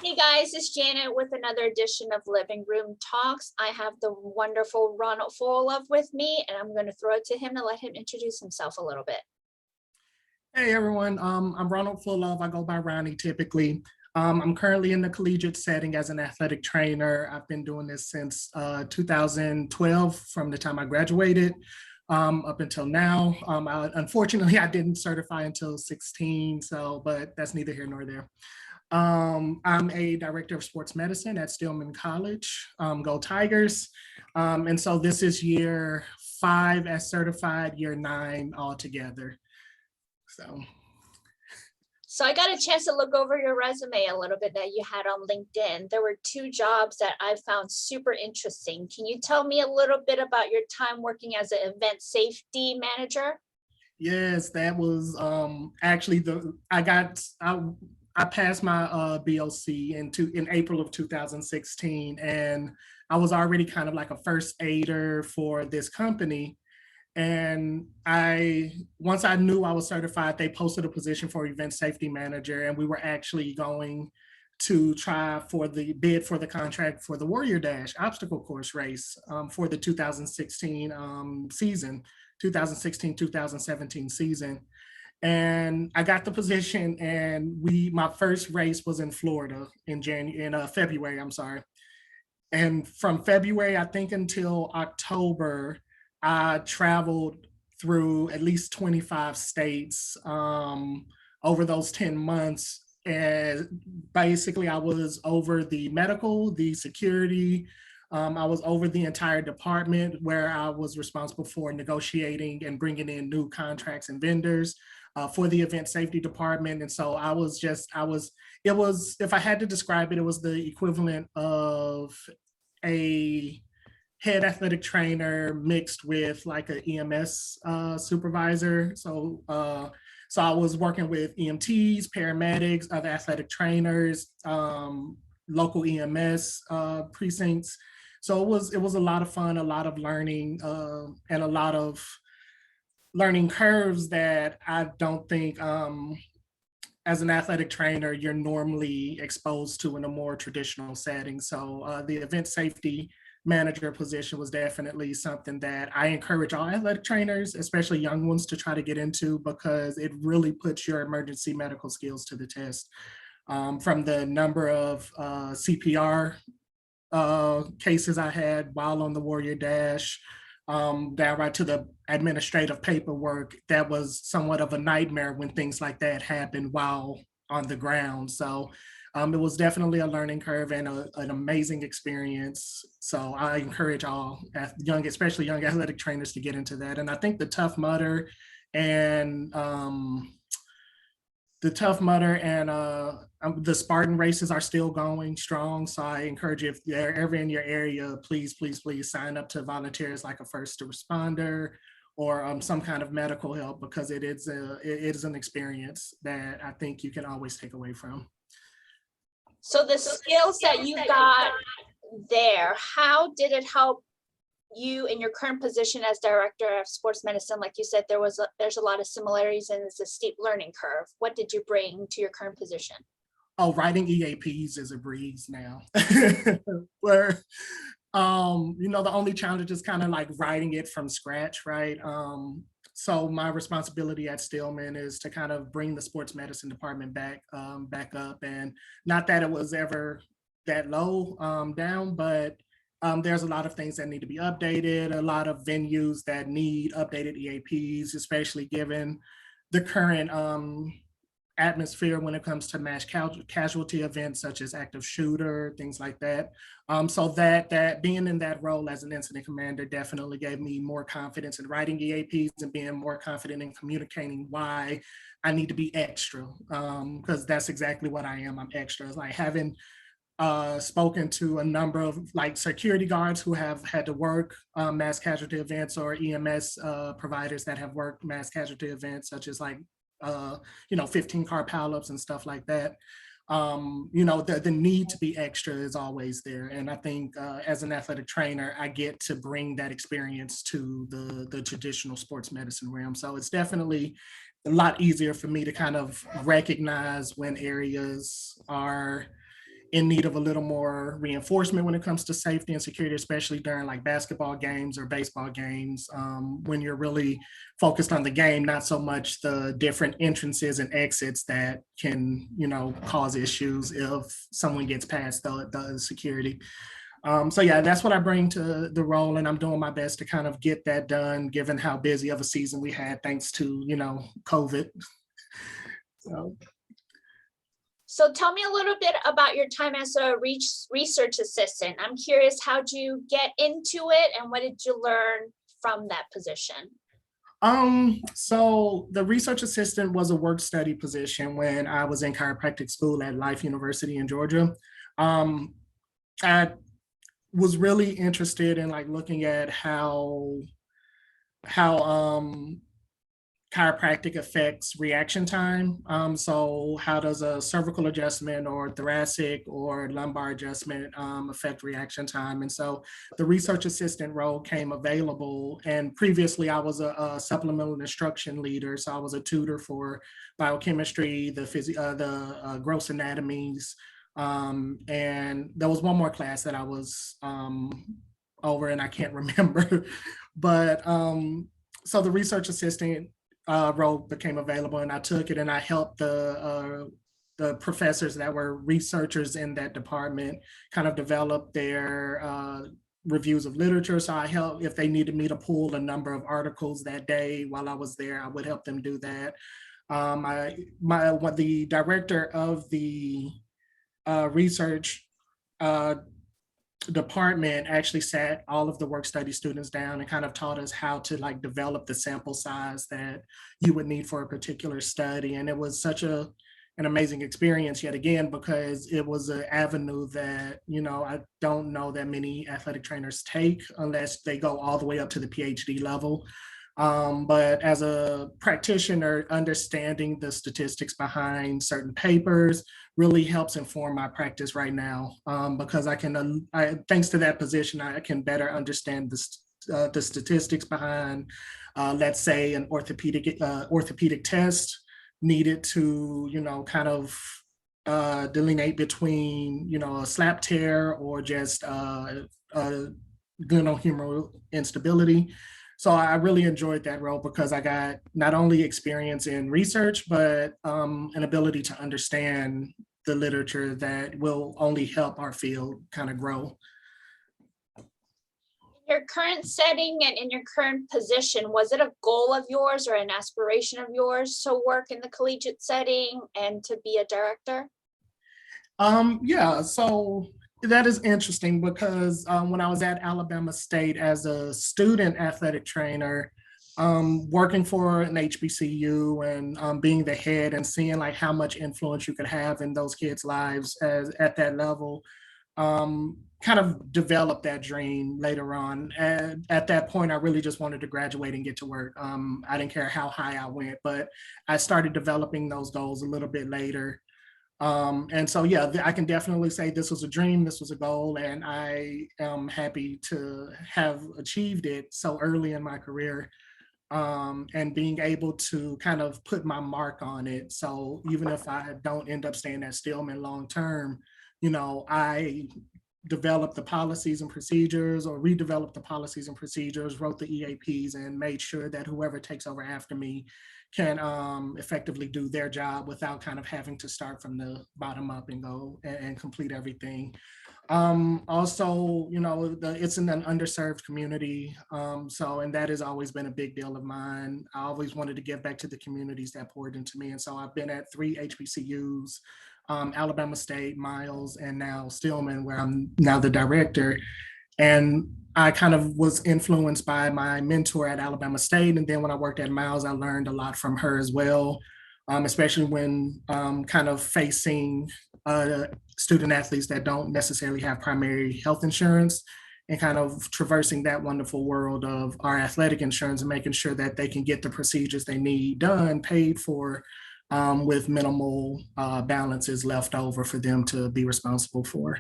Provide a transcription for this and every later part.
Hey guys, it's Janet with another edition of Living Room Talks. I have the wonderful Ronald Fullove with me, and I'm going to throw it to him to let him introduce himself a little bit. Hey everyone, I'm Ronald Fullove. I go by Ronnie typically. I'm currently in the collegiate setting as an athletic trainer. I've been doing this since 2012, from the time I graduated up until now. Unfortunately, I didn't certify until 16, but that's neither here nor there. I'm a director of sports medicine at Stillman College. Go Tigers. And so this is year 5 as certified, year 9 altogether. So I got a chance to look over your resume a little bit that you had on LinkedIn. There were 2 jobs that I found super interesting. Can you tell me a little bit about your time working as an event safety manager? Yes, that was actually I passed my BOC in April of 2016, and I was already kind of like a first aider for this company. And once I knew I was certified, they posted a position for event safety manager, and we were actually going to try for the bid for the contract for the Warrior Dash obstacle course race for the 2016 season, 2016-2017 season. And I got the position, and my first race was in Florida in February, I'm sorry. And from February, I think, until October, I traveled through at least 25 states over those 10 months. And basically, I was over the medical, the security. I was over the entire department, where I was responsible for negotiating and bringing in new contracts and vendors for the event safety department. And so it was, if I had to describe it, it was the equivalent of a head athletic trainer mixed with like an EMS supervisor. So I was working with EMTs, paramedics, other athletic trainers, local EMS precincts. So it was a lot of fun, a lot of learning, and a lot of learning curves that I don't think as an athletic trainer you're normally exposed to in a more traditional setting. So the event safety manager position was definitely something that I encourage all athletic trainers, especially young ones, to try to get into, because it really puts your emergency medical skills to the test. From the number of CPR cases I had while on the Warrior Dash, down right to the administrative paperwork, that was somewhat of a nightmare when things like that happen while on the ground. So it was definitely a learning curve and an amazing experience. So I encourage all especially young athletic trainers, to get into that. And I think the Tough Mudder and the Spartan races are still going strong. So I encourage you, if they're ever in your area, please sign up to volunteer as like a first responder or some kind of medical help, because it is an experience that I think you can always take away from. So the skills that you got there, how did it help you in your current position as director of sports medicine? Like you said, there's a lot of similarities and it's a steep learning curve. What did you bring to your current position? Oh, writing EAPs is a breeze now. Where the only challenge is kind of like writing it from scratch, right? So my responsibility at Stillman is to kind of bring the sports medicine department back up, and not that it was ever that low down, but there's a lot of things that need to be updated, a lot of venues that need updated EAPs, especially given the current atmosphere when it comes to mass casualty events such as active shooter, things like that. So that being in that role as an incident commander definitely gave me more confidence in writing EAPs and being more confident in communicating why I need to be extra, because that's exactly what I am. I'm extra. It's like having spoken to a number of like security guards who have had to work mass casualty events, or EMS providers that have worked mass casualty events, such as like 15 car pileups and stuff like that. The need to be extra is always there. And I think as an athletic trainer, I get to bring that experience to the traditional sports medicine realm. So it's definitely a lot easier for me to kind of recognize when areas are in need of a little more reinforcement when it comes to safety and security, especially during like basketball games or baseball games, when you're really focused on the game, not so much the different entrances and exits that can, cause issues if someone gets past the security. So yeah, that's what I bring to the role, and I'm doing my best to kind of get that done, given how busy of a season we had, thanks to, COVID. So. So tell me a little bit about your time as a research assistant. I'm curious, how'd you get into it and what did you learn from that position? So the research assistant was a work study position when I was in chiropractic school at Life University in Georgia. I was really interested in like looking at how chiropractic affects reaction time. So how does a cervical adjustment or thoracic or lumbar adjustment affect reaction time? And so the research assistant role came available. And previously I was a supplemental instruction leader. So I was a tutor for biochemistry, the gross anatomies. And there was one more class that I was over and I can't remember. But so the research assistant role became available, and I took it, and I helped the professors that were researchers in that department kind of develop their reviews of literature. So I helped if they needed me to pull a number of articles that day while I was there, I would help them do that. The director of the research department actually sat all of the work study students down and kind of taught us how to like develop the sample size that you would need for a particular study. And it was such an amazing experience yet again, because it was an avenue that, I don't know that many athletic trainers take unless they go all the way up to the PhD level. But as a practitioner, understanding the statistics behind certain papers really helps inform my practice right now, because thanks to that position, I can better understand the statistics behind, let's say, an orthopedic test needed to, kind of delineate between, a slap tear or just glenohumeral instability. So I really enjoyed that role because I got not only experience in research, but an ability to understand the literature that will only help our field kind of grow. In your current setting and in your current position, was it a goal of yours or an aspiration of yours to work in the collegiate setting and to be a director? Yeah, so that is interesting because when I was at Alabama State as a student athletic trainer, working for an HBCU and being the head and seeing like how much influence you could have in those kids' lives at that level, kind of developed that dream later on. And at that point, I really just wanted to graduate and get to work. I didn't care how high I went, but I started developing those goals a little bit later. And so, yeah, I can definitely say this was a dream, this was a goal, and I am happy to have achieved it so early in my career, and being able to kind of put my mark on it. So even if I don't end up staying at Stillman long term, I developed the policies and procedures or redeveloped the policies and procedures, wrote the EAPs, and made sure that whoever takes over after me can effectively do their job without kind of having to start from the bottom up and go and complete everything. Also, it's in an underserved community. And that has always been a big deal of mine. I always wanted to give back to the communities that poured into me. And so I've been at 3 HBCUs, Alabama State, Miles, and now Stillman, where I'm now the director. And I kind of was influenced by my mentor at Alabama State. And then when I worked at Miles, I learned a lot from her as well, especially when kind of facing student athletes that don't necessarily have primary health insurance, and kind of traversing that wonderful world of our athletic insurance and making sure that they can get the procedures they need done, paid for, with minimal balances left over for them to be responsible for.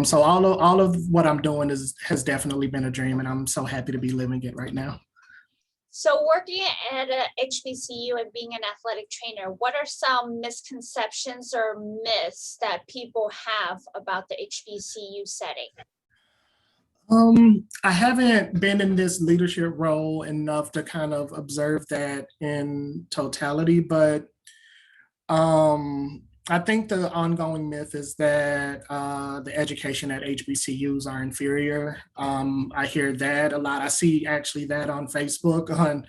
So all of what I'm doing has definitely been a dream, and I'm so happy to be living it right now. So working at a HBCU and being an athletic trainer, what are some misconceptions or myths that people have about the HBCU setting? I haven't been in this leadership role enough to kind of observe that in totality, but I think the ongoing myth is that the education at HBCUs are inferior. I hear that a lot. I see actually that on Facebook on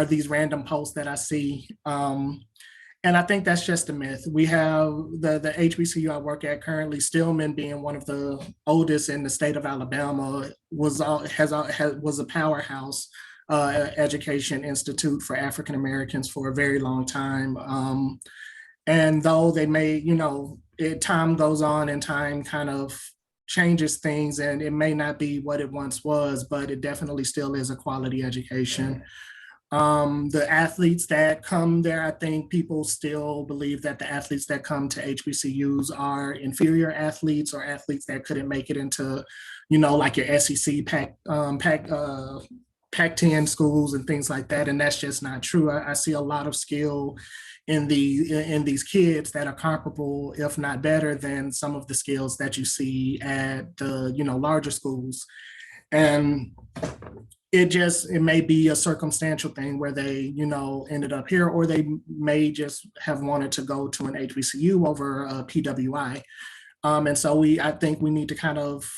these random posts that I see. And I think that's just a myth. We have the HBCU I work at currently, Stillman being one of the oldest in the state of Alabama, was a powerhouse education institute for African Americans for a very long time. And though they may, time goes on and time kind of changes things, and it may not be what it once was, but it definitely still is a quality education. The athletes that come there, I think people still believe that the athletes that come to HBCUs are inferior athletes or athletes that couldn't make it into, like your SEC Pac-10 schools and things like that. And that's just not true. I see a lot of skill in these kids that are comparable, if not better, than some of the skills that you see at the larger schools. And it may be a circumstantial thing where they ended up here, or they may just have wanted to go to an HBCU over a PWI. And so I think we need to kind of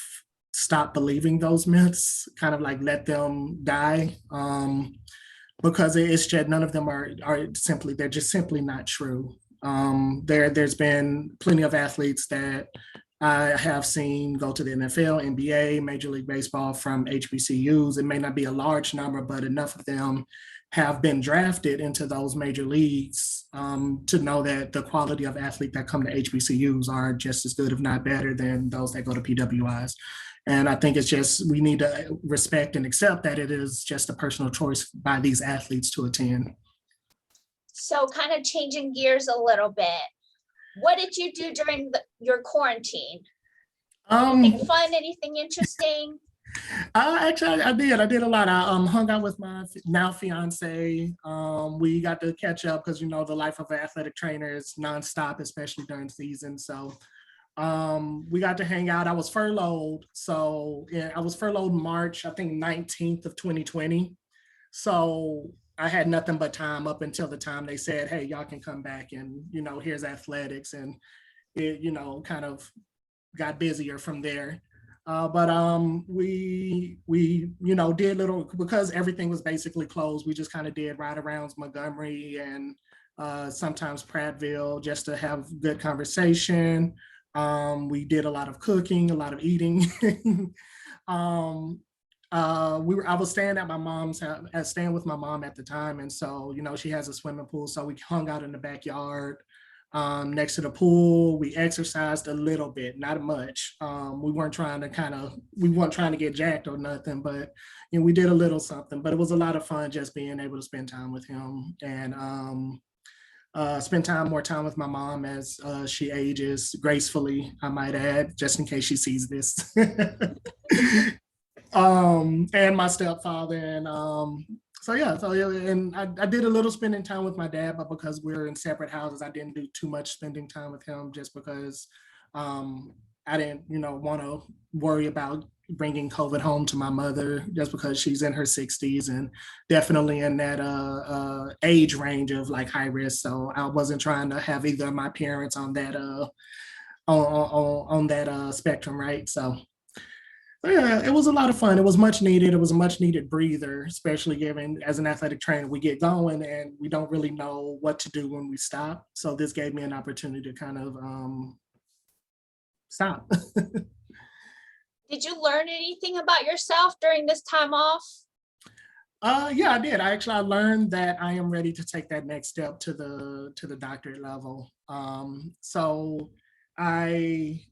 stop believing those myths, kind of like let them die, because it's just none of them they're just simply not true. There's been plenty of athletes that I have seen go to the NFL, NBA, Major League Baseball from HBCUs. It may not be a large number, but enough of them have been drafted into those major leagues to know that the quality of athlete that come to HBCUs are just as good, if not better, than those that go to PWIs. And I think it's just, we need to respect and accept that it is just a personal choice by these athletes to attend. So kind of changing gears a little bit. What did you do during your quarantine? Anything fun, anything interesting? Actually, I did. I did a lot. I hung out with my now fiance. We got to catch up because the life of an athletic trainer is nonstop, especially during season. So we got to hang out. I was furloughed. So I was furloughed March, I think 19th of 2020. So I had nothing but time up until the time they said, hey, y'all can come back and, here's athletics. And it, kind of got busier from there. But we did little, because everything was basically closed, we just kind of did ride arounds Montgomery and sometimes Prattville just to have good conversation. We did a lot of cooking, a lot of eating. I was staying at my mom's house, staying with my mom at the time. And so, she has a swimming pool. So we hung out in the backyard next to the pool. We exercised a little bit, not much. We weren't trying to get jacked or nothing, but we did a little something. But it was a lot of fun just being able to spend time with him and spend more time with my mom as she ages gracefully, I might add, just in case she sees this. And my stepfather, and and I did a little spending time with my dad, but because we're in separate houses, I didn't do too much spending time with him, just because I didn't want to worry about bringing COVID home to my mother, just because she's in her 60s and definitely in that age range of like high risk. So I wasn't trying to have either of my parents on that on that spectrum, right? So yeah, it was a lot of fun. It was much needed. It was a much needed breather, especially given as an athletic trainer, we get going and we don't really know what to do when we stop. So this gave me an opportunity to kind of stop. Did you learn anything about yourself during this time off? Yeah, I did. I learned that I am ready to take that next step to the doctorate level. So I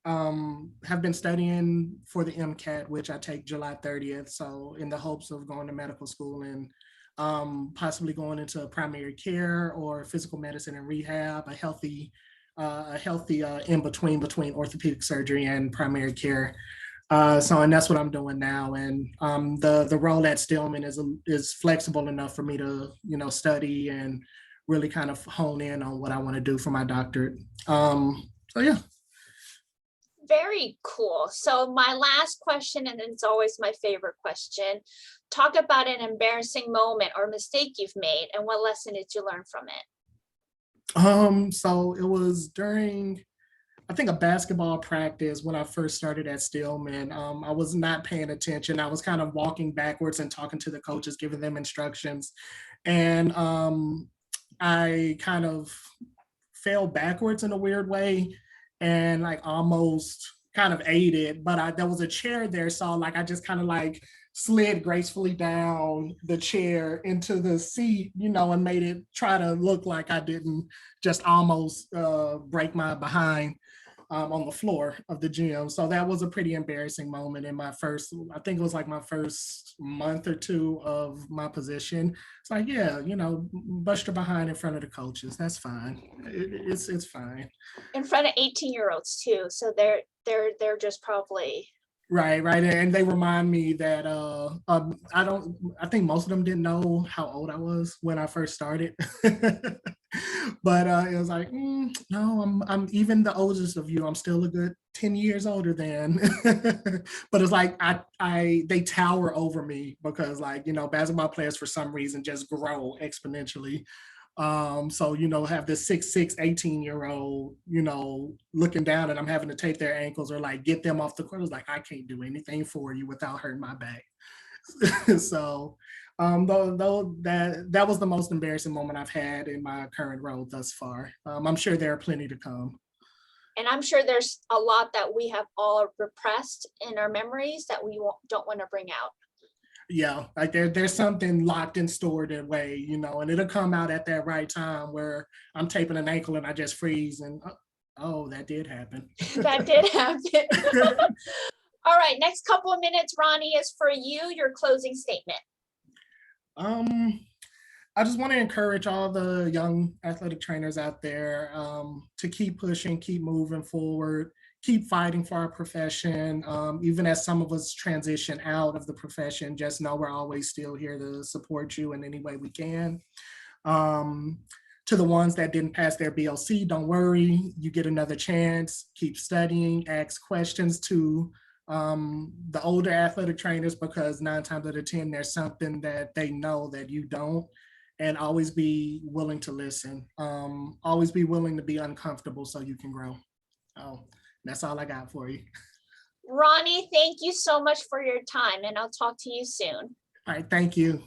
have been studying for the MCAT, which I take July 30th. So in the hopes of going to medical school and possibly going into primary care or physical medicine and rehab, a healthy in between orthopedic surgery and primary care. And that's what I'm doing now. And the role at Stillman is flexible enough for me to, study and really kind of hone in on what I want to do for my doctorate. So yeah. Very cool. So my last question, and it's always my favorite question, talk about an embarrassing moment or mistake you've made and what lesson did you learn from it? So it was during, I think, a basketball practice when I first started at Stillman. I was not paying attention. I was kind of walking backwards and talking to the coaches, giving them instructions. And I kind of fell backwards in a weird way and like almost kind of ate it. But there was a chair there. So like I just kind of like slid gracefully down the chair into the seat, and made it try to look like I didn't just almost break my behind on the floor of the gym. So that was a pretty embarrassing moment in my first, I think it was like my first month or two of my position. It's like, yeah, bust your behind in front of the coaches. That's fine. It's fine. In front of 18-year-olds too. So they're just probably Right. And they remind me that I think most of them didn't know how old I was when I first started. But it was like, no, I'm even the oldest of you. I'm still a good 10 years older than. But it's like they tower over me because like, basketball players for some reason just grow exponentially. So, have this 6'6", 18-year-old, looking down and I'm having to tape their ankles or like get them off the court. It's like, I can't do anything for you without hurting my back. So though that was the most embarrassing moment I've had in my current role thus far. I'm sure there are plenty to come. And I'm sure there's a lot that we have all repressed in our memories that we don't want to bring out. Yeah, like there's something locked and stored away, and it'll come out at that right time where I'm taping an ankle and I just freeze and oh, that did happen. That did happen. All right, next couple of minutes, Ronnie, is for you, your closing statement. I just want to encourage all the young athletic trainers out there to keep pushing, keep moving forward, keep fighting for our profession. Even as some of us transition out of the profession, just know we're always still here to support you in any way we can. To the ones that didn't pass their BLC, don't worry, you get another chance. Keep studying, ask questions to the older athletic trainers because 9 times out of 10, there's something that they know that you don't. And always be willing to listen. Always be willing to be uncomfortable so you can grow. Oh, that's all I got for you. Ronnie, thank you so much for your time, and I'll talk to you soon. All right, thank you.